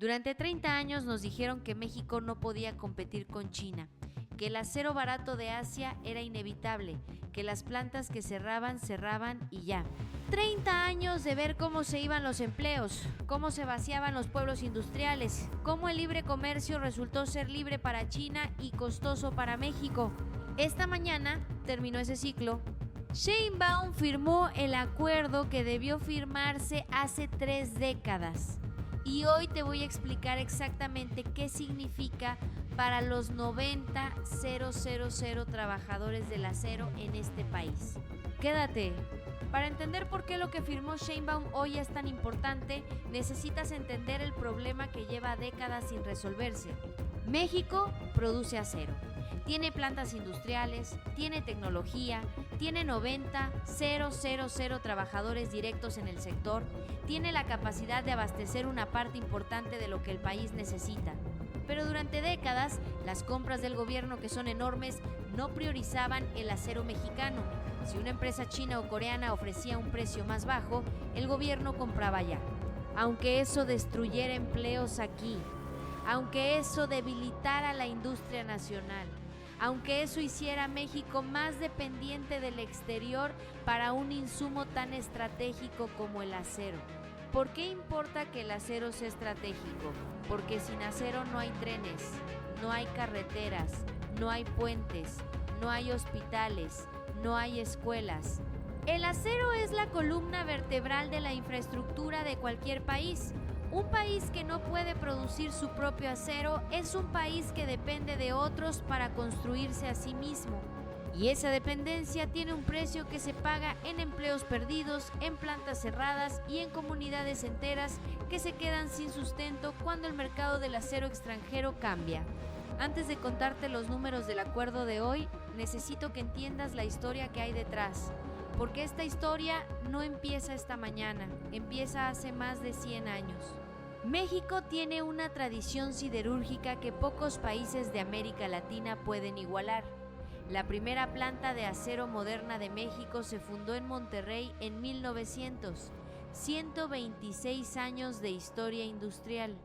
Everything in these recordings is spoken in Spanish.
Durante 30 años nos dijeron que México no podía competir con China, que el acero barato de Asia era inevitable, que las plantas que cerraban y ya. 30 años de ver cómo se iban los empleos, cómo se vaciaban los pueblos industriales, cómo el libre comercio resultó ser libre para China y costoso para México. Esta mañana terminó ese ciclo. Sheinbaum firmó el acuerdo que debió firmarse hace 3 décadas. Y hoy te voy a explicar exactamente qué significa para los 90,000 trabajadores del acero en este país. Quédate. Para entender por qué lo que firmó Sheinbaum hoy es tan importante, necesitas entender el problema que lleva décadas sin resolverse. México produce acero. Tiene plantas industriales, tiene tecnología, tiene 90,000 trabajadores directos en el sector, tiene la capacidad de abastecer una parte importante de lo que el país necesita. Pero durante décadas, las compras del gobierno, que son enormes, no priorizaban el acero mexicano. Si una empresa china o coreana ofrecía un precio más bajo, el gobierno compraba allá. Aunque eso destruyera empleos aquí, aunque eso debilitara la industria nacional, aunque eso hiciera a México más dependiente del exterior para un insumo tan estratégico como el acero. ¿Por qué importa que el acero sea estratégico? Porque sin acero no hay trenes, no hay carreteras, no hay puentes, no hay hospitales, no hay escuelas. El acero es la columna vertebral de la infraestructura de cualquier país. Un país que no puede producir su propio acero es un país que depende de otros para construirse a sí mismo. Y esa dependencia tiene un precio que se paga en empleos perdidos, en plantas cerradas y en comunidades enteras que se quedan sin sustento cuando el mercado del acero extranjero cambia. Antes de contarte los números del acuerdo de hoy, necesito que entiendas la historia que hay detrás. Porque esta historia no empieza esta mañana, empieza hace más de 100 años. México tiene una tradición siderúrgica que pocos países de América Latina pueden igualar. La primera planta de acero moderna de México se fundó en Monterrey en 1900, 126 años de historia industrial.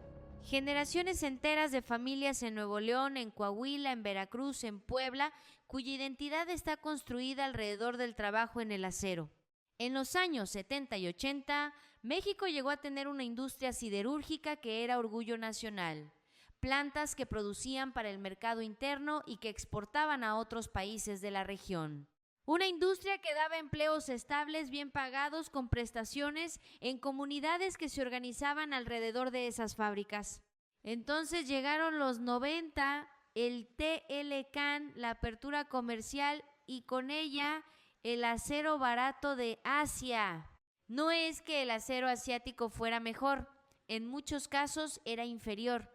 Generaciones enteras de familias en Nuevo León, en Coahuila, en Veracruz, en Puebla, cuya identidad está construida alrededor del trabajo en el acero. En los años 70 y 80, México llegó a tener una industria siderúrgica que era orgullo nacional. Plantas que producían para el mercado interno y que exportaban a otros países de la región. Una industria que daba empleos estables, bien pagados, con prestaciones en comunidades que se organizaban alrededor de esas fábricas. Entonces llegaron los 90, el TLCAN, la apertura comercial y con ella el acero barato de Asia. No es que el acero asiático fuera mejor, en muchos casos era inferior,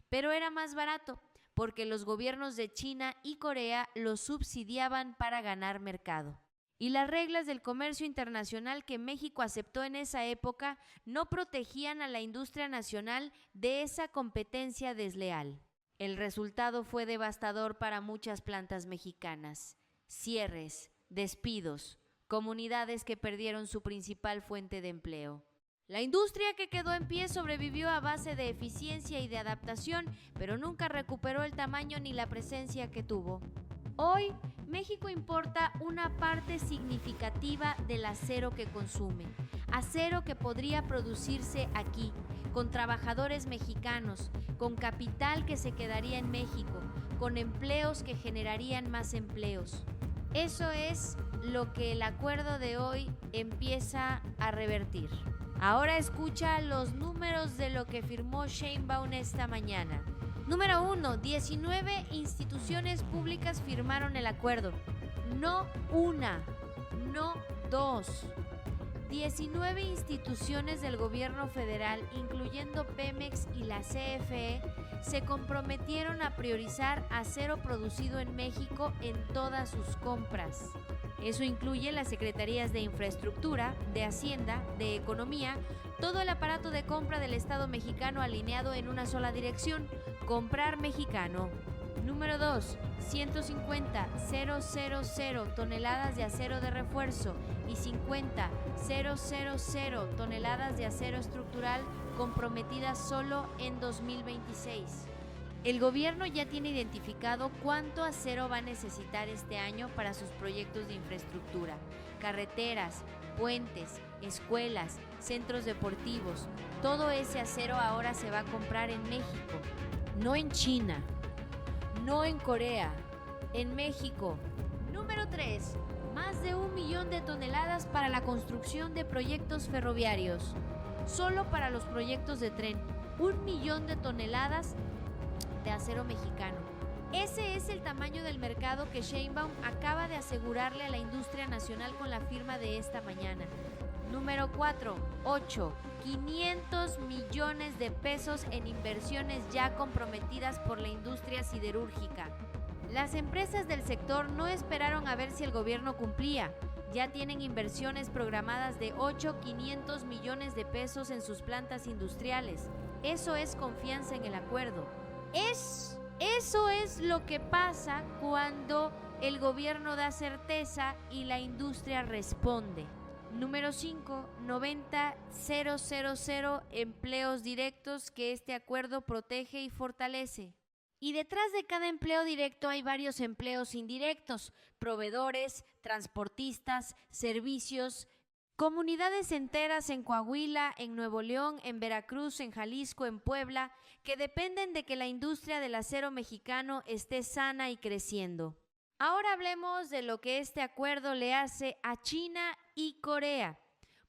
pero era más barato porque los gobiernos de China y Corea lo subsidiaban para ganar mercado. Y las reglas del comercio internacional que México aceptó en esa época no protegían a la industria nacional de esa competencia desleal. El resultado fue devastador para muchas plantas mexicanas. Cierres, despidos, comunidades que perdieron su principal fuente de empleo. La industria que quedó en pie sobrevivió a base de eficiencia y de adaptación, pero nunca recuperó el tamaño ni la presencia que tuvo. Hoy, México importa una parte significativa del acero que consume, acero que podría producirse aquí, con trabajadores mexicanos, con capital que se quedaría en México, con empleos que generarían más empleos. Eso es lo que el acuerdo de hoy empieza a revertir. Ahora escucha los números de lo que firmó Sheinbaum esta mañana. Número 1. 19 instituciones públicas firmaron el acuerdo. No una, no dos. 19 instituciones del gobierno federal, incluyendo Pemex y la CFE, se comprometieron a priorizar acero producido en México en todas sus compras. Eso incluye las secretarías de Infraestructura, de Hacienda, de Economía, todo el aparato de compra del Estado mexicano alineado en una sola dirección: comprar mexicano. Número 2. 150,000 toneladas de acero de refuerzo y 50,000 toneladas de acero estructural comprometidas solo en 2026. El gobierno ya tiene identificado cuánto acero va a necesitar este año para sus proyectos de infraestructura, carreteras, puentes, escuelas, centros deportivos. Todo ese acero ahora se va a comprar en México, no en China, no en Corea, en México. Número 3. Más de 1 millón de toneladas para la construcción de proyectos ferroviarios. Solo para los proyectos de tren, 1 millón de toneladas de acero mexicano. Ese es el tamaño del mercado que Sheinbaum acaba de asegurarle a la industria nacional con la firma de esta mañana. Número 4. 500 millones de pesos en inversiones ya comprometidas por la industria siderúrgica. Las empresas del sector no esperaron a ver si el gobierno cumplía. Ya tienen inversiones programadas de 500 millones de pesos en sus plantas industriales. Eso es confianza en el acuerdo. Eso es lo que pasa cuando el gobierno da certeza y la industria responde. Número 5. 90,000 empleos directos que este acuerdo protege y fortalece. Y detrás de cada empleo directo hay varios empleos indirectos: proveedores, transportistas, servicios, comunidades enteras en Coahuila, en Nuevo León, en Veracruz, en Jalisco, en Puebla, que dependen de que la industria del acero mexicano esté sana y creciendo. Ahora hablemos de lo que este acuerdo le hace a China y Corea,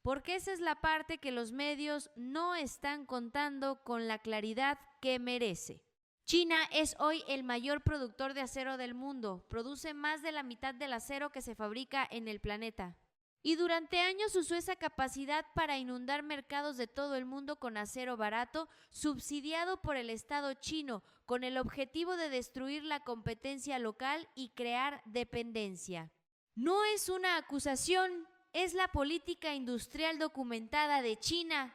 porque esa es la parte que los medios no están contando con la claridad que merece. China es hoy el mayor productor de acero del mundo, produce más de la mitad del acero que se fabrica en el planeta. Y durante años usó esa capacidad para inundar mercados de todo el mundo con acero barato, subsidiado por el Estado chino, con el objetivo de destruir la competencia local y crear dependencia. No es una acusación, es la política industrial documentada de China.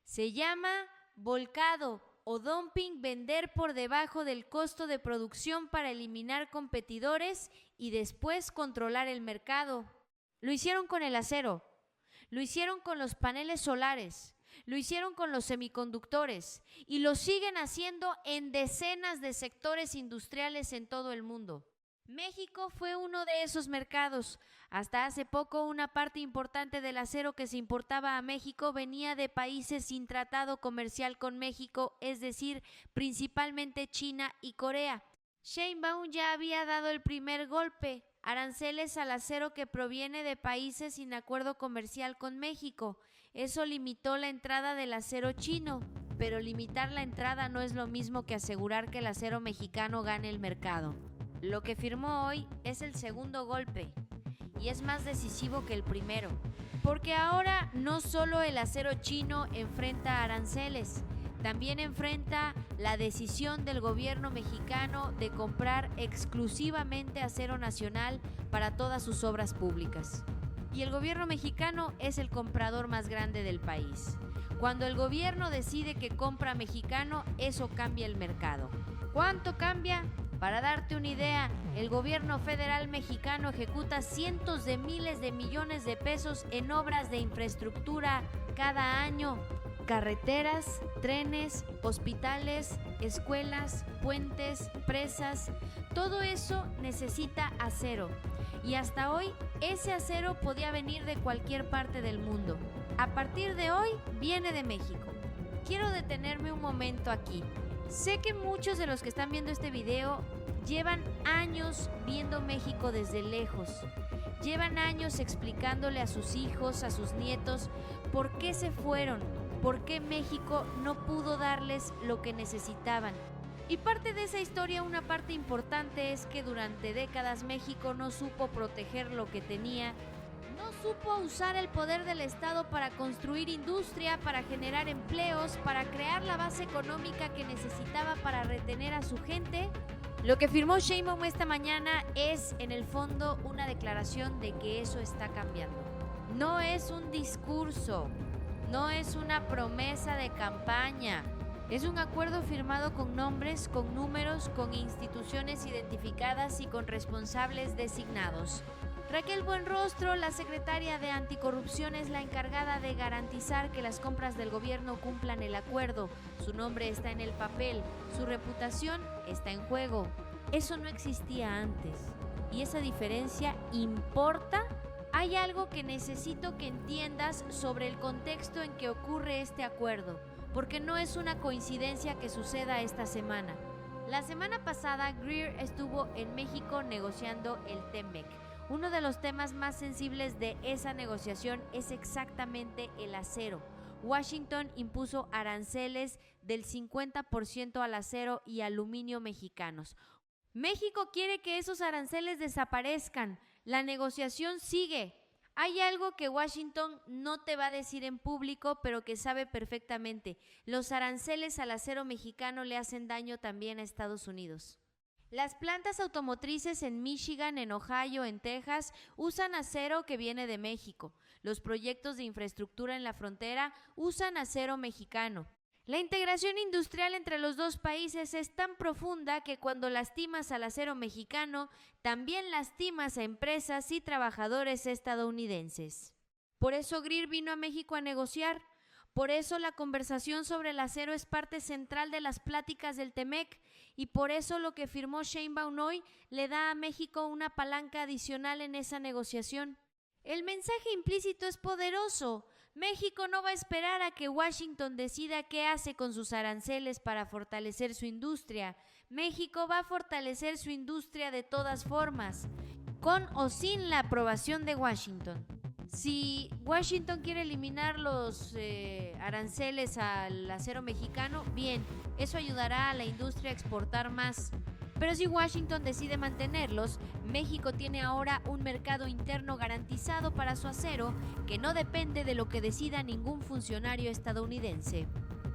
Se llama volcado o dumping, vender por debajo del costo de producción para eliminar competidores y después controlar el mercado. Lo hicieron con el acero, lo hicieron con los paneles solares, lo hicieron con los semiconductores y lo siguen haciendo en decenas de sectores industriales en todo el mundo. México fue uno de esos mercados. Hasta hace poco una parte importante del acero que se importaba a México venía de países sin tratado comercial con México, es decir, principalmente China y Corea. Sheinbaum ya había dado el primer golpe: aranceles al acero que proviene de países sin acuerdo comercial con México. Eso limitó la entrada del acero chino, pero limitar la entrada no es lo mismo que asegurar que el acero mexicano gane el mercado. Lo que firmó hoy es el segundo golpe y es más decisivo que el primero, porque ahora no solo el acero chino enfrenta aranceles, también enfrenta la decisión del gobierno mexicano de comprar exclusivamente acero nacional para todas sus obras públicas. Y el gobierno mexicano es el comprador más grande del país. Cuando el gobierno decide que compra mexicano, eso cambia el mercado. ¿Cuánto cambia? Para darte una idea, el gobierno federal mexicano ejecuta cientos de miles de millones de pesos en obras de infraestructura cada año. Carreteras, trenes, hospitales, escuelas, puentes, presas, todo eso necesita acero. Y hasta hoy, ese acero podía venir de cualquier parte del mundo. A partir de hoy, viene de México. Quiero detenerme un momento aquí. Sé que muchos de los que están viendo este video llevan años viendo México desde lejos. Llevan años explicándole a sus hijos, a sus nietos, por qué se fueron, por qué México no pudo darles lo que necesitaban. Y parte de esa historia, una parte importante, es que durante décadas México no supo proteger lo que tenía, no supo usar el poder del Estado para construir industria, para generar empleos, para crear la base económica que necesitaba para retener a su gente. Lo que firmó Sheinbaum esta mañana es, en el fondo, una declaración de que eso está cambiando. No es un discurso, no es una promesa de campaña. Es un acuerdo firmado con nombres, con números, con instituciones identificadas y con responsables designados. Raquel Buenrostro, la secretaria de Anticorrupción, es la encargada de garantizar que las compras del gobierno cumplan el acuerdo. Su nombre está en el papel, su reputación está en juego. Eso no existía antes. ¿Y esa diferencia importa? Hay algo que necesito que entiendas sobre el contexto en que ocurre este acuerdo, porque no es una coincidencia que suceda esta semana. La semana pasada, Greer estuvo en México negociando el TEMEC. Uno de los temas más sensibles de esa negociación es exactamente el acero. Washington impuso aranceles del 50% al acero y aluminio mexicanos. México quiere que esos aranceles desaparezcan. La negociación sigue. Hay algo que Washington no te va a decir en público, pero que sabe perfectamente. Los aranceles al acero mexicano le hacen daño también a Estados Unidos. Las plantas automotrices en Michigan, en Ohio, en Texas, usan acero que viene de México. Los proyectos de infraestructura en la frontera usan acero mexicano. La integración industrial entre los dos países es tan profunda que cuando lastimas al acero mexicano, también lastimas a empresas y trabajadores estadounidenses. Por eso Greer vino a México a negociar. Por eso la conversación sobre el acero es parte central de las pláticas del TEMEC y por eso lo que firmó Sheinbaum hoy le da a México una palanca adicional en esa negociación. El mensaje implícito es poderoso. México no va a esperar a que Washington decida qué hace con sus aranceles para fortalecer su industria. México va a fortalecer su industria de todas formas, con o sin la aprobación de Washington. Si Washington quiere eliminar los aranceles al acero mexicano, bien, eso ayudará a la industria a exportar más. Pero si Washington decide mantenerlos, México tiene ahora un mercado interno garantizado para su acero que no depende de lo que decida ningún funcionario estadounidense.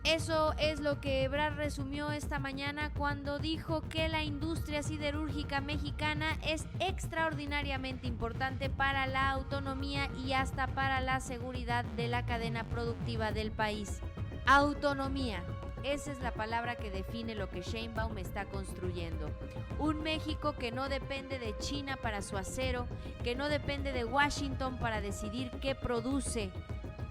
Eso es lo que Ebrard resumió esta mañana cuando dijo que la industria siderúrgica mexicana es extraordinariamente importante para la autonomía y hasta para la seguridad de la cadena productiva del país. Autonomía. Esa es la palabra que define lo que Sheinbaum está construyendo. Un México que no depende de China para su acero, que no depende de Washington para decidir qué produce,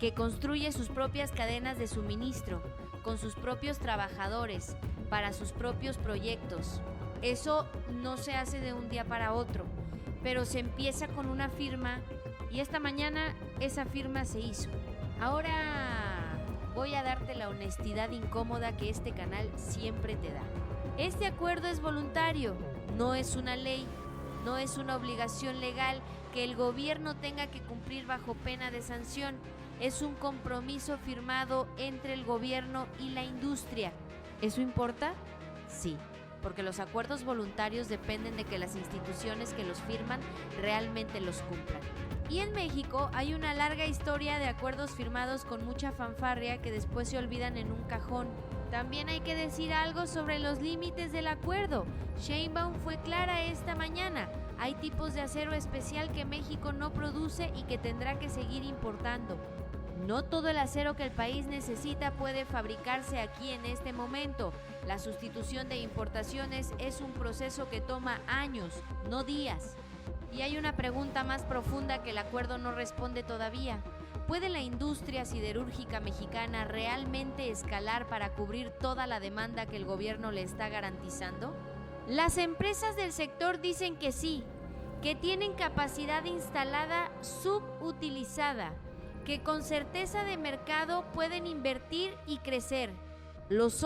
que construye sus propias cadenas de suministro, con sus propios trabajadores, para sus propios proyectos. Eso no se hace de un día para otro, pero se empieza con una firma y esta mañana esa firma se hizo. Ahora voy a darte la honestidad incómoda que este canal siempre te da. Este acuerdo es voluntario, no es una ley, no es una obligación legal que el gobierno tenga que cumplir bajo pena de sanción. Es un compromiso firmado entre el gobierno y la industria. ¿Eso importa? Sí, porque los acuerdos voluntarios dependen de que las instituciones que los firman realmente los cumplan. Y en México hay una larga historia de acuerdos firmados con mucha fanfarria que después se olvidan en un cajón. También hay que decir algo sobre los límites del acuerdo. Sheinbaum fue clara esta mañana. Hay tipos de acero especial que México no produce y que tendrá que seguir importando. No todo el acero que el país necesita puede fabricarse aquí en este momento. La sustitución de importaciones es un proceso que toma años, no días. Y hay una pregunta más profunda que el acuerdo no responde todavía. ¿Puede la industria siderúrgica mexicana realmente escalar para cubrir toda la demanda que el gobierno le está garantizando? Las empresas del sector dicen que sí, que tienen capacidad instalada subutilizada, que con certeza de mercado pueden invertir y crecer. Los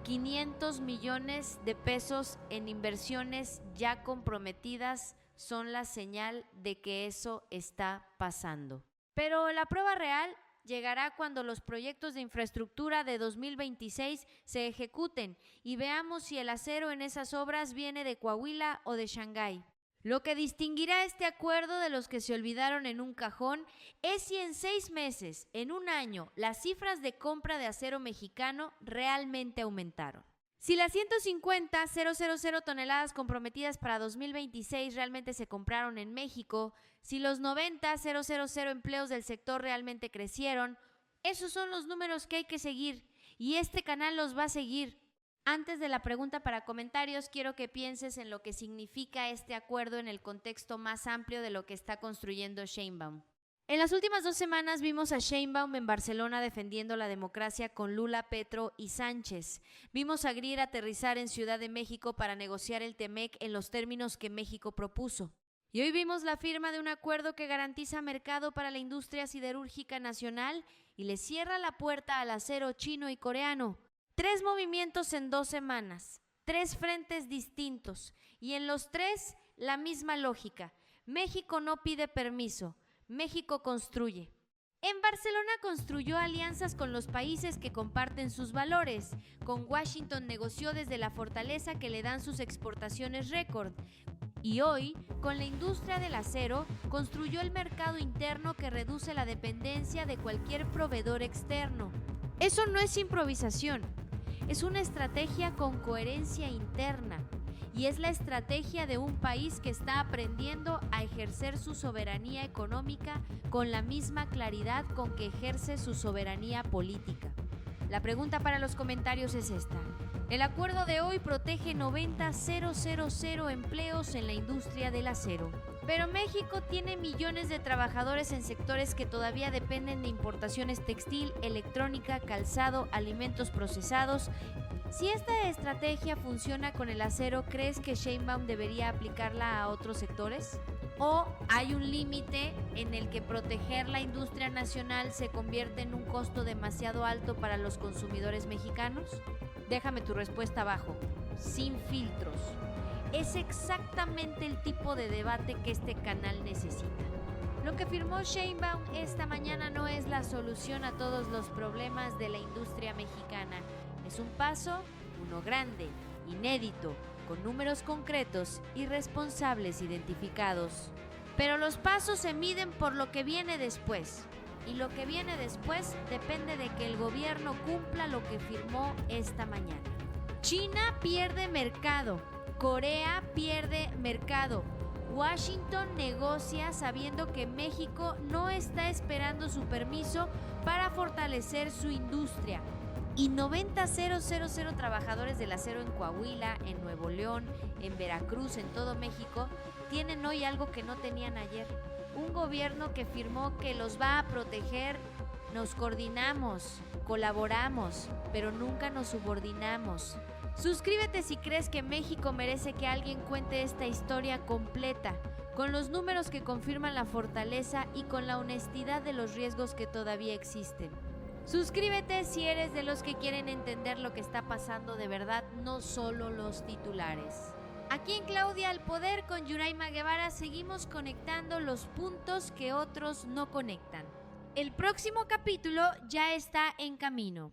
500 millones de pesos en inversiones ya comprometidas son la señal de que eso está pasando. Pero la prueba real llegará cuando los proyectos de infraestructura de 2026 se ejecuten y veamos si el acero en esas obras viene de Coahuila o de Shanghái. Lo que distinguirá este acuerdo de los que se olvidaron en un cajón es si en 6 meses, en un año, las cifras de compra de acero mexicano realmente aumentaron. Si las 150,000 toneladas comprometidas para 2026 realmente se compraron en México, si los 90,000 empleos del sector realmente crecieron, esos son los números que hay que seguir y este canal los va a seguir. Antes de la pregunta para comentarios, quiero que pienses en lo que significa este acuerdo en el contexto más amplio de lo que está construyendo Sheinbaum. En las últimas 2 semanas vimos a Sheinbaum en Barcelona defendiendo la democracia con Lula, Petro y Sánchez. Vimos a Grier aterrizar en Ciudad de México para negociar el TEMEC en los términos que México propuso. Y hoy vimos la firma de un acuerdo que garantiza mercado para la industria siderúrgica nacional y le cierra la puerta al acero chino y coreano. 3 movimientos en 2 semanas, 3 frentes distintos y en los 3 la misma lógica. México no pide permiso. México construye. En Barcelona construyó alianzas con los países que comparten sus valores. Con Washington negoció desde la fortaleza que le dan sus exportaciones récord. Y hoy, con la industria del acero, construyó el mercado interno que reduce la dependencia de cualquier proveedor externo. Eso no es improvisación, es una estrategia con coherencia interna. Y es la estrategia de un país que está aprendiendo a ejercer su soberanía económica con la misma claridad con que ejerce su soberanía política. La pregunta para los comentarios es esta. El acuerdo de hoy protege 90.000 empleos en la industria del acero. Pero México tiene millones de trabajadores en sectores que todavía dependen de importaciones textil, electrónica, calzado, alimentos procesados. Si esta estrategia funciona con el acero, ¿crees que Sheinbaum debería aplicarla a otros sectores? ¿O hay un límite en el que proteger la industria nacional se convierte en un costo demasiado alto para los consumidores mexicanos? Déjame tu respuesta abajo, sin filtros. Es exactamente el tipo de debate que este canal necesita. Lo que firmó Sheinbaum esta mañana no es la solución a todos los problemas de la industria mexicana. Es un paso, uno grande, inédito, con números concretos y responsables identificados. Pero los pasos se miden por lo que viene después. Y lo que viene después depende de que el gobierno cumpla lo que firmó esta mañana. China pierde mercado. Corea pierde mercado. Washington negocia sabiendo que México no está esperando su permiso para fortalecer su industria. Y 90.000 trabajadores del acero en Coahuila, en Nuevo León, en Veracruz, en todo México, tienen hoy algo que no tenían ayer. Un gobierno que firmó que los va a proteger. Nos coordinamos, colaboramos, pero nunca nos subordinamos. Suscríbete si crees que México merece que alguien cuente esta historia completa, con los números que confirman la fortaleza y con la honestidad de los riesgos que todavía existen. Suscríbete si eres de los que quieren entender lo que está pasando de verdad, no solo los titulares. Aquí en Claudia al Poder con Yuraima Guevara seguimos conectando los puntos que otros no conectan. El próximo capítulo ya está en camino.